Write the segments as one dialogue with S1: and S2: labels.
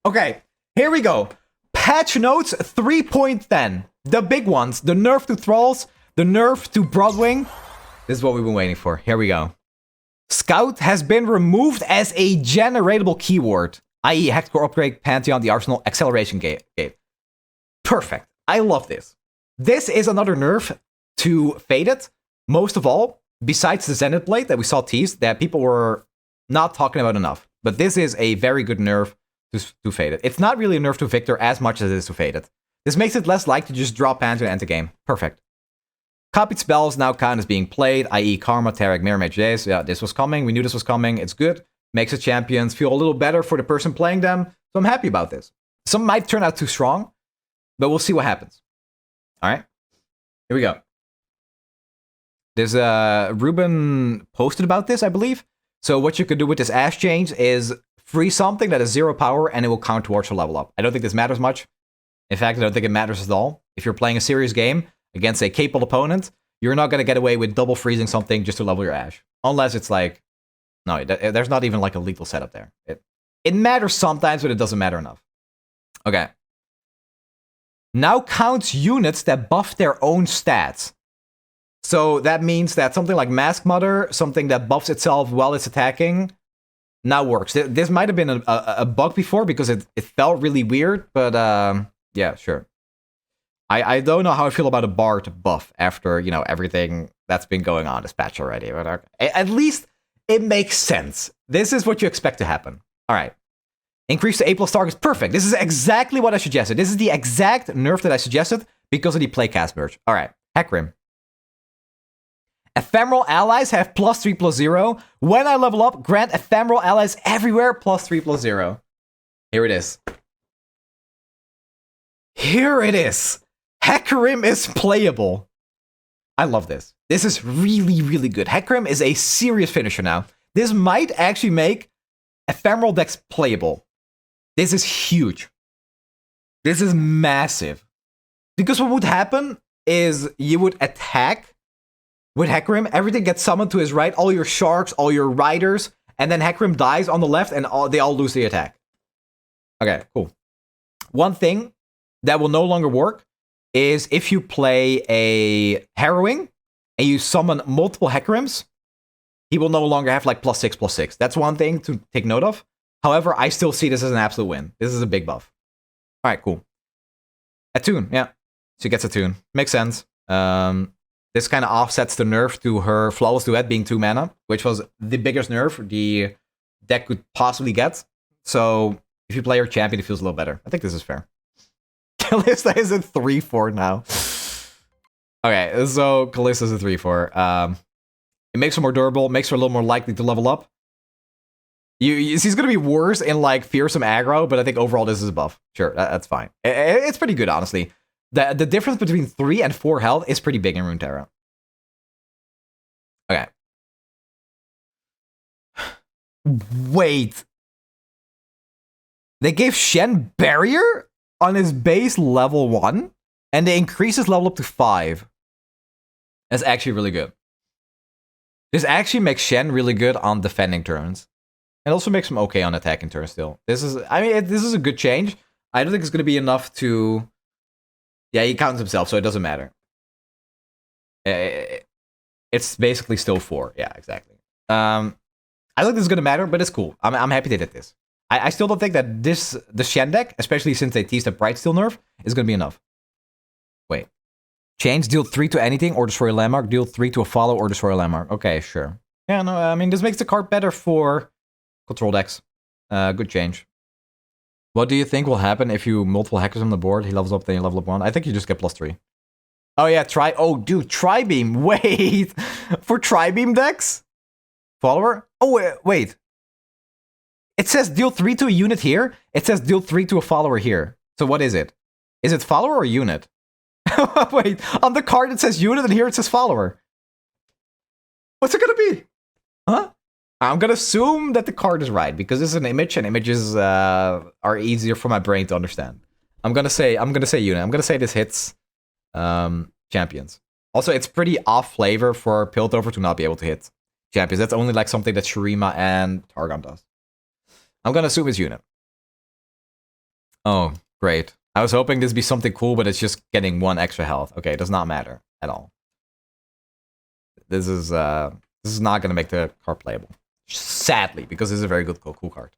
S1: Okay, here we go. Patch notes 3.10. The big ones. The nerf to Thralls. The nerf to Broadwing. This is what we've been waiting for. Here we go. Scout has been removed as a generatable keyword, i.e. Hexcore upgrade, Pantheon, the Arsenal, acceleration gate. Perfect. I love this. This is another nerf to Faded. Most of all, besides the Zenith Blade that we saw teased, that people were not talking about enough. But this is a very good nerf to Faded. It's not really a nerf to Victor as much as it is to Faded. This makes it less likely to just drop Pantheon and end the game. Perfect. Copied spells now count as being played, i.e. Karma, Tarek, Mirror Mage Days. Yeah, this was coming. We knew this was coming. It's good. Makes the champions feel a little better for the person playing them. So I'm happy about this. Some might turn out too strong, but we'll see what happens. All right. Here we go. There's Ruben posted about this, I believe. So what you could do with this Ash change is free something that is 0 power and it will count towards your level up. I don't think this matters much. In fact, I don't think it matters at all. If you're playing a serious game against a capable opponent, you're not going to get away with double freezing something just to level your Ash. Unless it's like, no, there's not even like a lethal setup there. It matters sometimes, but it doesn't matter enough. Okay. Now counts units that buff their own stats. So that means that something like Mask Mother, something that buffs itself while it's attacking, now works. This might have been a bug before because it felt really weird, but yeah, sure. I don't know how I feel about a Bard buff after, you know, everything that's been going on this patch already. But at least it makes sense. This is what you expect to happen. All right. Increase to A+ targets. Perfect. This is exactly what I suggested. This is the exact nerf that I suggested because of the playcast merge. All right. Hecarim. Ephemeral allies have +3/+0. When I level up, grant ephemeral allies everywhere +3/+0. Here it is. Here it is. Hecarim is playable. I love this. This is really, really good. Hecarim is a serious finisher now. This might actually make ephemeral decks playable. This is huge. This is massive. Because what would happen is you would attack with Hecarim, everything gets summoned to his right, all your sharks, all your riders, and then Hecarim dies on the left and they all lose the attack. Okay, cool. One thing that will no longer work is if you play a Harrowing and you summon multiple Hecarims, he will no longer have like +6/+6. That's one thing to take note of. However, I still see this as an absolute win. This is a big buff. All right, cool. Attune, yeah. She gets Attune. Makes sense. This kind of offsets the nerf to her Flawless Duet being 2 mana, which was the biggest nerf the deck could possibly get. So if you play her champion, it feels a little better. I think this is fair. Kalista is a 3/4 now. Okay, so Kalista's a 3/4. It makes her more durable, makes her a little more likely to level up. She's going to be worse in like fearsome aggro, but I think overall this is a buff. Sure, that's fine. It's pretty good, honestly. The difference between 3 and 4 health is pretty big in Runeterra. Okay. Wait. They gave Shen Barrier on his base level 1, and they increase his level up to 5. That's actually really good. This actually makes Shen really good on defending turns. It also makes him okay on attacking turns still. This is a good change. I don't think it's going to be enough to... Yeah, he counts himself, so it doesn't matter. It's basically still 4. Yeah, exactly. I don't think this is going to matter, but it's cool. I'm happy they did this. I still don't think that the Shen deck, especially since they teased a Brightsteel nerf, is going to be enough. Wait. Change, deal 3 to anything or destroy a landmark. Deal 3 to a follow or destroy a landmark. Okay, sure. Yeah, no, I mean, this makes the card better for control decks. Good change. What do you think will happen if you multiple hackers on the board? He levels up, then you level up 1. I think you just get +3. Oh yeah, oh dude, Tri-Beam. Wait, for Tri-Beam decks? Follower? Oh wait. It says deal 3 to a unit here. It says deal 3 to a follower here. So what is it? Is it follower or unit? Wait, on the card it says unit and here it says follower. What's it gonna be? Huh? I'm gonna assume that the card is right because this is an image and images are easier for my brain to understand. I'm gonna say unit. I'm gonna say this hits champions. Also, it's pretty off flavor for Piltover to not be able to hit champions. That's only like something that Shurima and Targon does. I'm gonna assume it's unit. Oh, great. I was hoping this would be something cool, but it's just getting 1 extra health. Okay, it does not matter at all. This is not gonna make the card playable. Sadly, because this is a very good, cool card.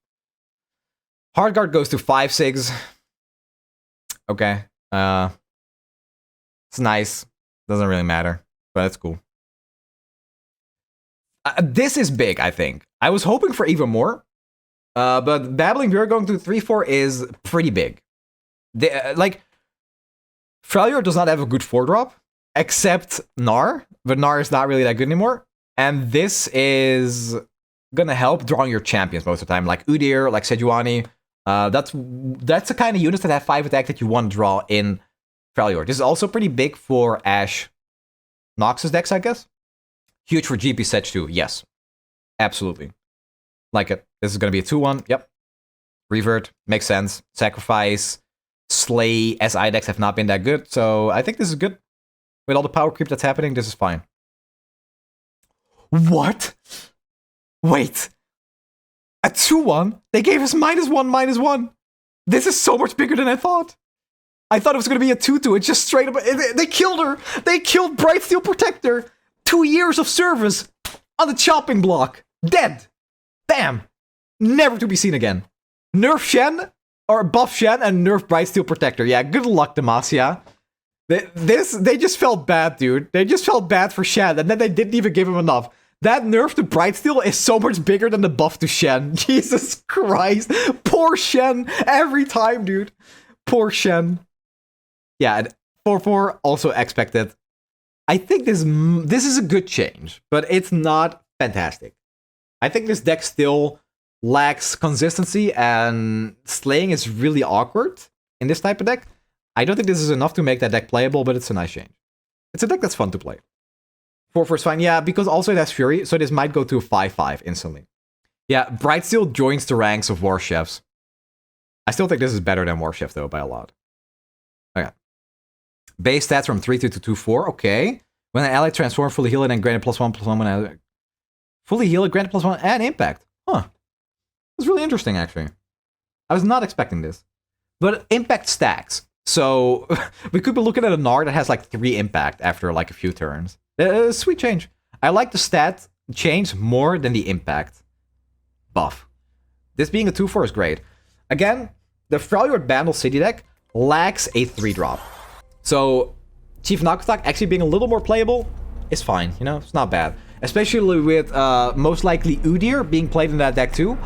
S1: Hard guard goes to 5/6. Okay. It's nice. Doesn't really matter, but it's cool. This is big, I think. I was hoping for even more, but Babbling Bear going to 3/4 is pretty big. Like, Freljord does not have a good 4-drop, except Gnar, but Gnar is not really that good anymore. And this is gonna help drawing your champions most of the time, like Udyr, like Sejuani. That's the kind of units that have 5 attack that you want to draw in Freljord. This is also pretty big for Ashe Noxus decks, I guess. Huge for GP Sedge too, yes. Absolutely. Like it. This is gonna be a 2/1, yep. Revert, makes sense. Sacrifice, Slay, SI decks have not been that good, so I think this is good. With all the power creep that's happening, this is fine. What? Wait. A 2/1? They gave us -1/-1. This is so much bigger than I thought. I thought it was going to be a 2/2. It's just straight up. They killed her. They killed Brightsteel Protector. 2 years of service on the chopping block. Dead. Bam. Never to be seen again. Nerf Shen, or buff Shen, and nerf Brightsteel Protector. Yeah, good luck, Demacia. They just felt bad, dude. They just felt bad for Shen, and then they didn't even give him enough. That nerf to Brightsteel is so much bigger than the buff to Shen. Jesus Christ. Poor Shen. Every time, dude. Poor Shen. Yeah, and 4/4 also expected. I think this is a good change, but it's not fantastic. I think this deck still lacks consistency, and slaying is really awkward in this type of deck. I don't think this is enough to make that deck playable, but it's a nice change. It's a deck that's fun to play. 4/4 is fine. Yeah, because also it has Fury, so this might go to a 5/5 instantly. Yeah, Brightsteel joins the ranks of War Chefs. I still think this is better than War Chef, though, by a lot. Okay. Base stats from 3/2 to 2/4. Okay. When an ally transforms, fully heal it and granted +1/+1 when I fully heal it, granted +1 and impact. Huh. That's really interesting, actually. I was not expecting this. But impact stacks. So we could be looking at a Gnar that has like 3 impact after like a few turns. Sweet change. I like the stat change more than the impact buff. This being a 2/4 is great. Again, the Freljord Bandle City deck lacks a 3-drop. So Chief Nakatak actually being a little more playable is fine, you know, it's not bad. Especially with most likely Udyr being played in that deck too.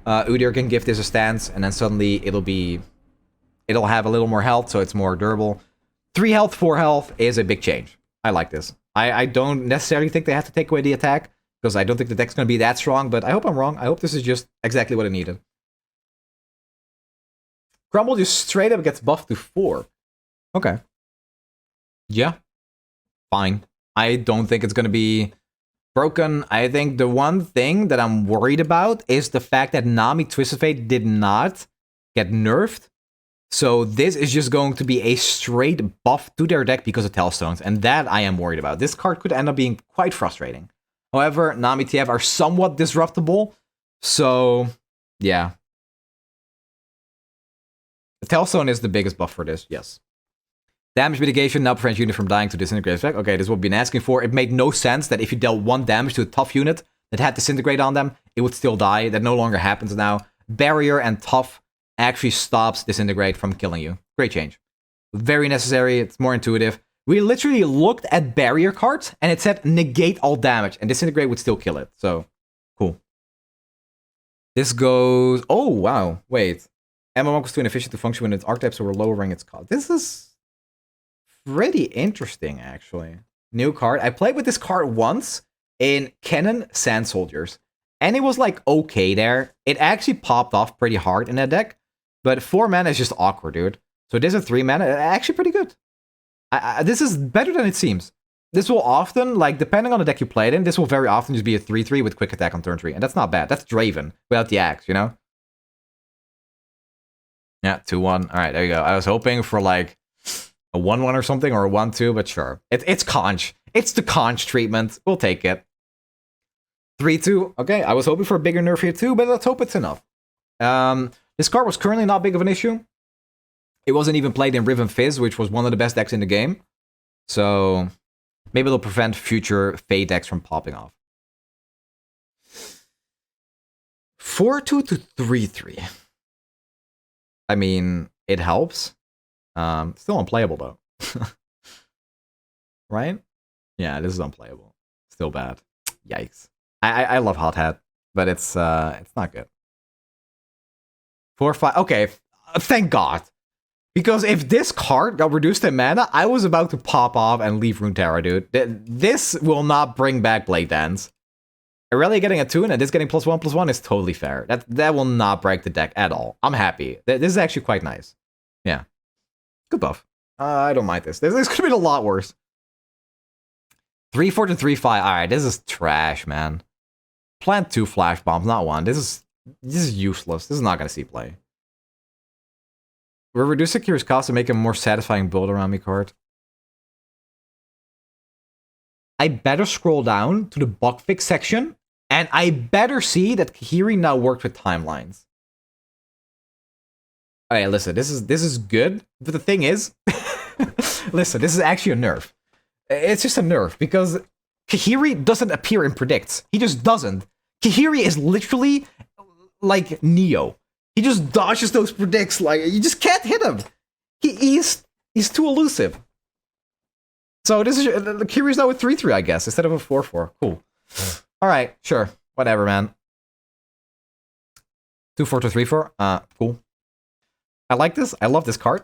S1: Udyr can give this a stance, and then suddenly it'll have a little more health, so it's more durable. 3 health, 4 health is a big change. I like this. I don't necessarily think they have to take away the attack, because I don't think the deck's going to be that strong, but I hope I'm wrong. I hope this is just exactly what it needed. Crumble just straight up gets buffed to 4. Okay. Yeah. Fine. I don't think it's going to be broken. I think the one thing that I'm worried about is the fact that Nami Twisted Fate did not get nerfed. So this is just going to be a straight buff to their deck because of Tellstones, and that I am worried about. This card could end up being quite frustrating. However, Nami TF are somewhat disruptible, so yeah. The Tellstone is the biggest buff for this, yes. Damage mitigation now prevents unit from dying to disintegrate effect. Okay, this is what we've been asking for. It made no sense that if you dealt 1 damage to a tough unit that had disintegrate on them, it would still die. That no longer happens now. Barrier and tough actually stops disintegrate from killing you. Great change. Very necessary. It's more intuitive. We literally looked at barrier cards and it said negate all damage, and disintegrate would still kill it. So cool. This goes. Oh wow. Wait. MMO was too inefficient to function when its archetypes were lowering its cost. This is pretty interesting, actually. New card. I played with this card once in Cannon Sand Soldiers, and it was like okay there. It actually popped off pretty hard in that deck, but 4 mana is just awkward, dude. So this is 3 mana, actually pretty good. This is better than it seems. This will often, like, depending on the deck you play it in, this will very often just be a 3/3 with quick attack on turn 3, and that's not bad. That's Draven without the axe, you know? Yeah, 2/1. All right, there you go. I was hoping for like a 1/1 or something, or a 1/2, but sure. It's conch. It's the conch treatment. We'll take it. 3/2. Okay, I was hoping for a bigger nerf here too, but let's hope it's enough. This card was currently not big of an issue. It wasn't even played in Riven Fizz, which was one of the best decks in the game. So maybe it'll prevent future Fade decks from popping off. 4-2 to 3-3. I mean, it helps. Still unplayable though. Right? Yeah, this is unplayable. Still bad. Yikes. I love Hot Hat, but it's not good. 4-5. Okay, thank God. Because if this card got reduced in mana, I was about to pop off and leave Runeterra, dude. This will not bring back Blade Dance. Aurelia getting a 2 and this getting +1/+1 is totally fair. That will not break the deck at all. I'm happy. This is actually quite nice. Yeah. Good buff. I don't mind this. This could have been a lot worse. 3-4 to 3-5. Alright, this is trash, man. Plant 2 flash bombs, not 1. This is useless. This is not gonna see play. We're reducing Curious cost to make a more satisfying build around me card. I better scroll down to the bug fix section, and I better see that Kahiri now works with timelines. Alright, listen, this is good, but the thing is, listen, this is actually a nerf. It's just a nerf, because Kahiri doesn't appear in predicts. He just doesn't. Kahiri is literally like Neo. He just dodges those predicts, like, you just can't hit him. He's too elusive. So this is, Kiri's now with 3-3, I guess, instead of a 4-4. Cool. Alright, sure. Whatever, man. 2-4 to 3-4. Cool. I like this. I love this card.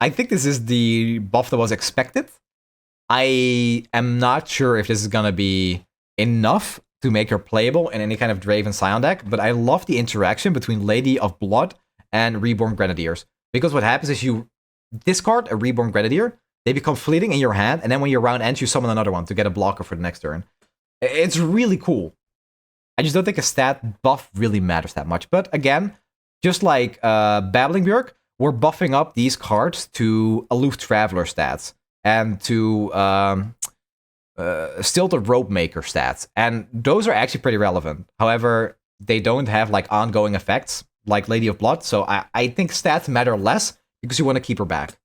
S1: I think this is the buff that was expected. I am not sure if this is gonna be enough to make her playable in any kind of Draven Scion deck, but I love the interaction between Lady of Blood and Reborn Grenadiers. Because what happens is you discard a Reborn Grenadier, they become fleeting in your hand, and then when your round ends, you summon another one to get a blocker for the next turn. It's really cool. I just don't think a stat buff really matters that much. But again, just like Babbling Björk, we're buffing up these cards to Aloof Traveler stats and to still the Rope Maker stats. And those are actually pretty relevant. However, they don't have like ongoing effects like Lady of Blood. So I think stats matter less because you want to keep her back.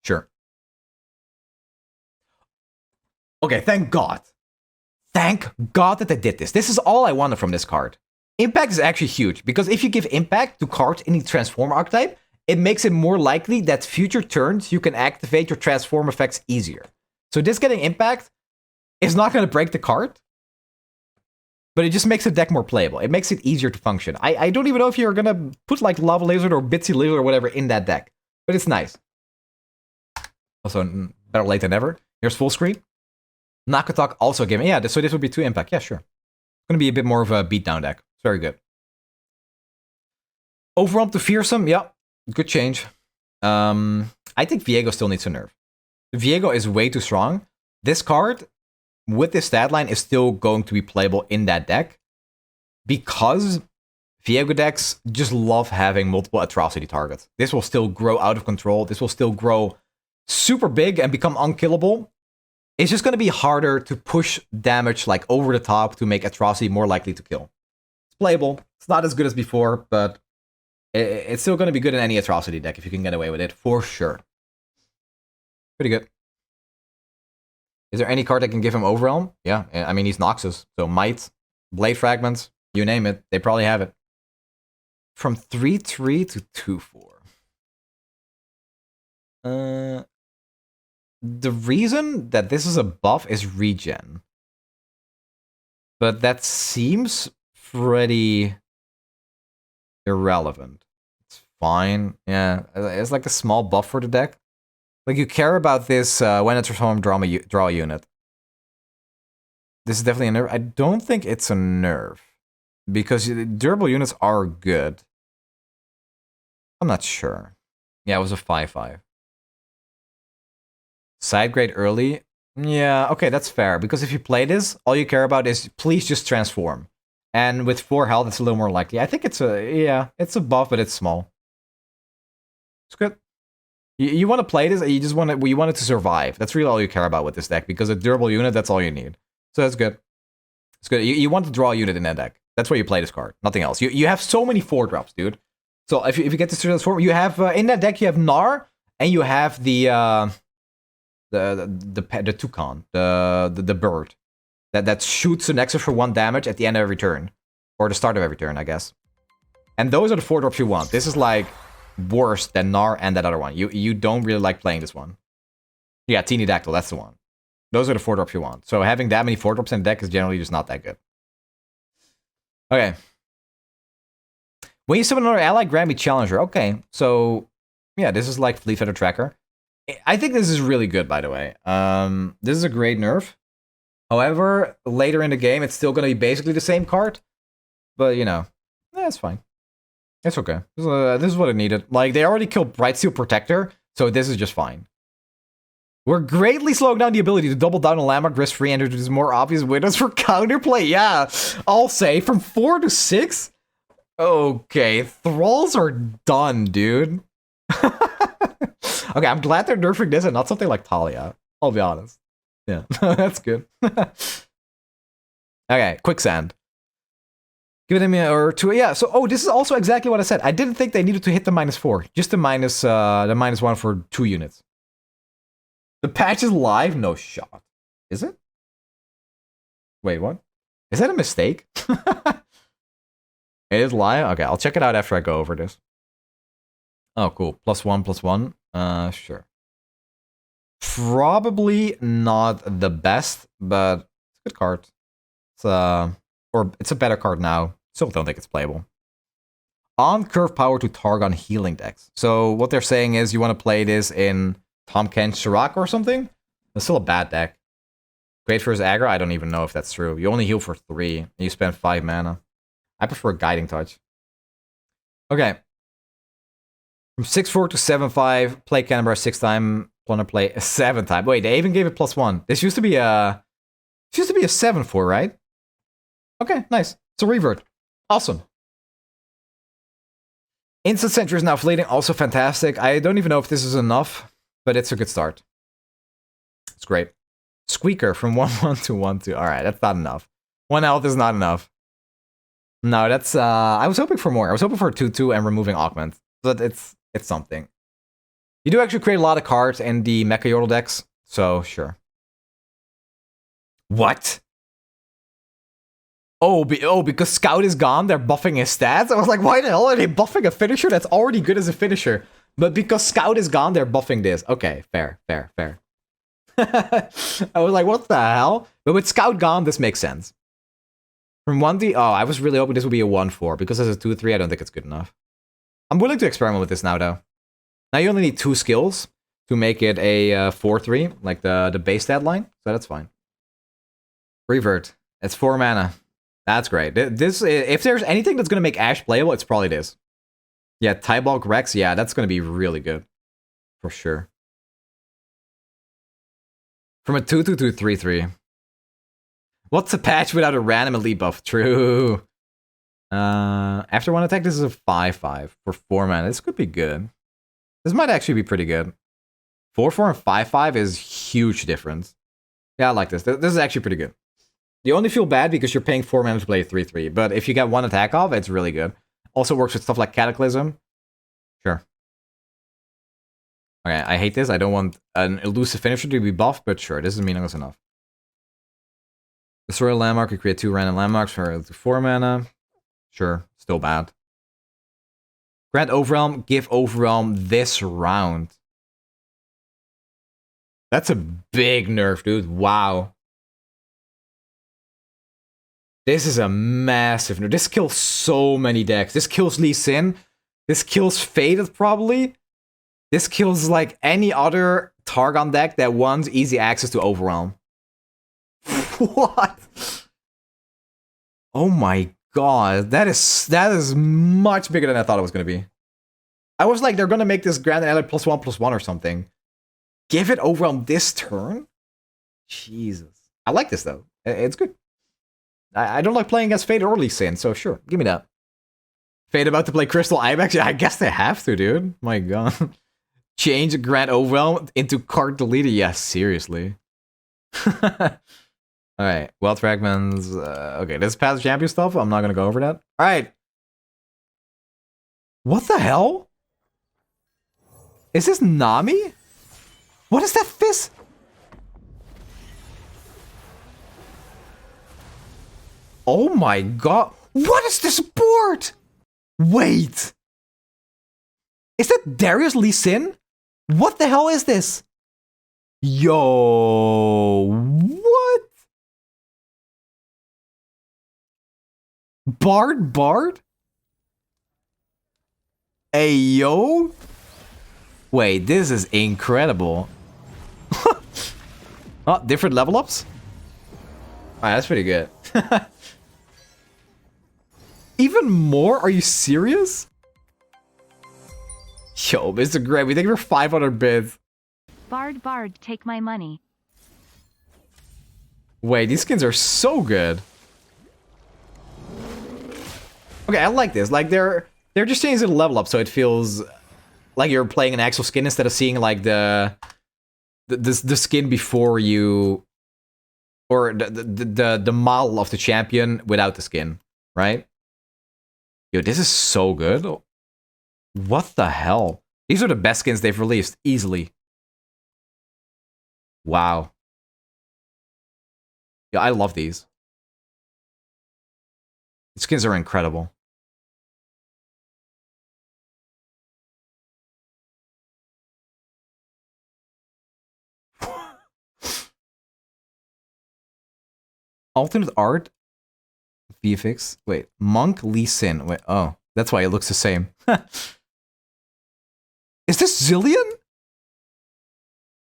S1: Sure. Okay, thank God. Thank God that they did this. This is all I wanted from this card. Impact is actually huge, because if you give impact to cards in the Transform archetype, it makes it more likely that future turns you can activate your Transform effects easier. So this getting impact is not going to break the card, but it just makes the deck more playable. It makes it easier to function. I don't even know if you're going to put like Lava Lizard or Bitsy Lizard or whatever in that deck, but it's nice. Also, better late than never. Here's full screen. Nakatok also giving, yeah, so this would be 2 impact. Yeah, sure. It's going to be a bit more of a beatdown deck. It's very good. Overwhelmed to Fearsome, yeah, good change. I think Viego still needs a nerf. Viego is way too strong. This card, with this stat line, is still going to be playable in that deck, because Viego decks just love having multiple atrocity targets. This will still grow out of control. This will still grow super big and become unkillable. It's just going to be harder to push damage like over the top to make Atrocity more likely to kill. It's playable. It's not as good as before, but it's still going to be good in any Atrocity deck if you can get away with it, for sure. Pretty good. Is there any card that can give him Overwhelm? Yeah, I mean, he's Noxus. So Might, Blade Fragments, you name it. They probably have it. From 3-3 to 2-4. The reason that this is a buff is regen. But that seems pretty irrelevant. It's fine. Yeah, it's like a small buff for the deck. Like, you care about this when it's transformed, draw a unit. This is definitely a nerf. I don't think it's a nerf, because durable units are good. I'm not sure. Yeah, it was a 5-5. Side grade early? Yeah, okay, that's fair. Because if you play this, all you care about is please just transform. And with 4 health, it's a little more likely. I think it's it's a buff, but it's small. It's good. You want to play this, you just want it to survive. That's really all you care about with this deck, because a durable unit, that's all you need. So that's good. It's good. You want to draw a unit in that deck. That's why you play this card, nothing else. You have so many 4-drops, dude. So if you get to Cereal's form, you have in that deck you have Gnar and you have the toucan, the bird that shoots an extra for 1 damage at the end of every turn, or the start of every turn, I guess. And those are the 4 drops you want. This is like worse than Gnar and that other one. You don't really like playing this one. Yeah, Teeny Dactyl, that's the one. Those are the 4 drops you want. So having that many 4 drops in the deck is generally just not that good. Okay. When you summon another ally, grant me Challenger. Okay, so yeah, this is like Fleet Feather Tracker. I think this is really good, by the way. This is a great nerf. However, later in the game, it's still going to be basically the same card. But, you know, that's fine. It's okay. This is what it needed. Like, they already killed Brightsteel Protector, so this is just fine. We're greatly slowing down the ability to double down on landmark risk-free and introduce more obvious windows for counterplay. Yeah, I'll say, from 4 to 6? Okay, Thralls are done, dude. Okay, I'm glad they're nerfing this and not something like Talia. I'll be honest. Yeah, that's good. Okay, Quicksand. Give it a minute or two. Yeah, so, oh, this is also exactly what I said. I didn't think they needed to hit the -4. Just the -1 for 2 units. The patch is live? No shot. Is it? Wait, what? Is that a mistake? It is live? Okay, I'll check it out after I go over this. Oh, cool. +1/+1. Sure. Probably not the best, but it's a good card. It's or it's a better card now. Still don't think it's playable. On curve power to Targon healing decks. So what they're saying is you want to play this in Tom Kench Chirac or something? It's still a bad deck. Great for his aggro? I don't even know if that's true. You only heal for 3, and you spend 5 mana. I prefer Guiding Touch. Okay. From 6/4 to 7/5, play Canberra 6 time, Plunder play a 7 time. Wait, they even gave it +1. This used to be a 7/4, right? Okay, nice. It's a revert. Awesome. Instant Sentry is now fleeting, also fantastic. I don't even know if this is enough, but it's a good start. It's great. Squeaker from 1/1 to 1/2. Alright, that's not enough. 1 health is not enough. No, that's I was hoping for more. I was hoping for 2/2 and removing Augment. But it's something. You do actually create a lot of cards in the Mecha Yordle decks, so sure. What? Oh, because Scout is gone, they're buffing his stats? I was like, why the hell are they buffing a finisher that's already good as a finisher? But because Scout is gone, they're buffing this. Okay, fair. I was like, what the hell? But with Scout gone, this makes sense. From 1D, oh, I was really hoping this would be a 1/4. Because as a 2/3, I don't think it's good enough. I'm willing to experiment with this now, though. Now you only need 2 skills to make it a 4/3, like the base stat line. So that's fine. Revert. It's 4 mana. That's great. This, if there's anything that's going to make Ash playable, it's probably this. Yeah, Tybulk Rex, yeah, that's going to be really good. For sure. From a 2/2 to 3/3. What's a patch without a random elite buff? True. After 1 attack, this is a 5/5 for 4 mana. This could be good. This might actually be pretty good. 4/4 and 5/5 is huge difference. Yeah, I like this. This is actually pretty good. You only feel bad because you're paying 4 mana to play 3/3, but if you get 1 attack off, it's really good. Also works with stuff like Cataclysm. Sure. Okay, I hate this. I don't want an elusive finisher to be buffed, but sure, this is meaningless enough. Destroy a landmark, you create 2 random landmarks for 4 mana. Sure, still bad. Grant Overwhelm, give Overwhelm this round. That's a big nerf, dude. Wow. This is a massive nerf. This kills so many decks. This kills Lee Sin. This kills Faded, probably. This kills, like, any other Targon deck that wants easy access to Overwhelm. What? Oh my god. That is much bigger than I thought it was going to be. I was like, they're going to make this Grand Ally +1/+1 or something. Give it Overwhelm this turn? Jesus. I like this, though. It's good. I don't like playing against Fade or Lee Sin, so sure. Give me that. Fade about to play Crystal Ibex? Yeah, I guess they have to, dude. My god. Change Grand Overwhelm into card deleted? Yeah, seriously. Alright, Wealth Fragments. Okay, this is past champion stuff. I'm not going to go over that. Alright. What the hell? Is this Nami? What is that fist? Oh my god. What is this board? Wait. Is that Darius Lee Sin? What the hell is this? Yo. What? Bard? Hey, yo. Wait, this is incredible. Oh, different level ups? Alright, that's pretty good. Even more? Are you serious? Yo, Mr. Greg, we think we're 500 bids.
S2: Bard, take my money.
S1: Wait, these skins are so good. Okay, I like this. Like, they're just changing the level up so it feels like you're playing an actual skin instead of seeing, like, the skin before you... Or the model of the champion without the skin, right? Yo, this is so good. What the hell? These are the best skins they've released, easily. Wow. Yeah, I love these. These skins are incredible. Alternate art? VFX? Wait, Monk Lee Sin. Wait, oh, that's why it looks the same. Is this Zillion?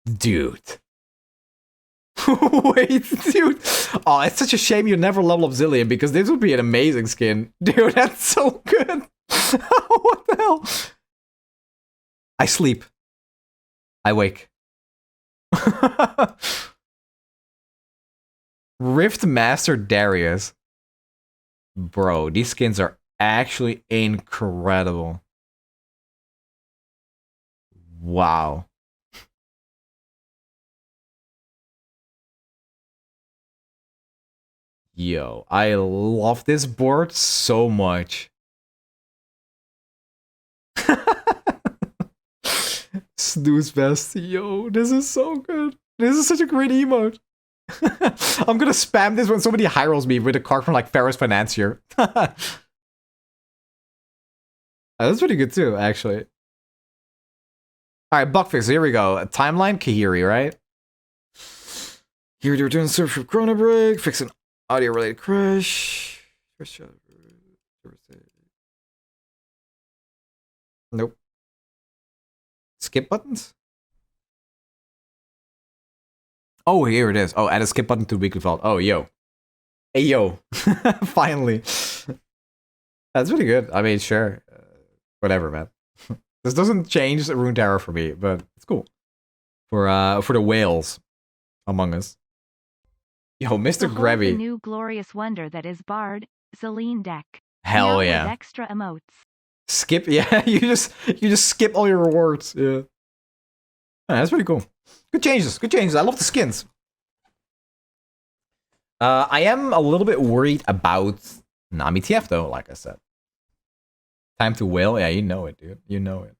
S1: Dude. Wait, dude. Oh, it's such a shame you never level up Zillion because this would be an amazing skin. Dude, that's so good. What the hell? I sleep. I wake. Rift Master Darius. Bro, these skins are actually incredible. Wow. Yo, I love this board so much. Snooze best. Yo, this is so good. This is such a great emote. I'm gonna spam this when somebody hires me with a card from like Ferris Financier. That's pretty good too, actually. Alright, Buckfix, here we go. Timeline, Kahiri, right? Here to return search for Chrono Break, fix an audio related crash. Nope. Skip buttons? Oh, here it is. Oh, add a skip button to the weekly vault. Oh, yo. Hey, yo. Finally. That's pretty good. I mean, sure. Whatever, man. This doesn't change Runeterra for me, but it's cool. For the whales among us. Yo, Mr. Grevy.
S2: The new glorious wonder that is Bard, Celine deck.
S1: Hell
S2: now
S1: yeah.
S2: With extra emotes.
S1: Skip, yeah, you just skip all your rewards. Yeah. That's pretty cool. Good changes. I love the skins. I am a little bit worried about Nami TF though, like I said. Time to whale, yeah, you know it, dude. You know it.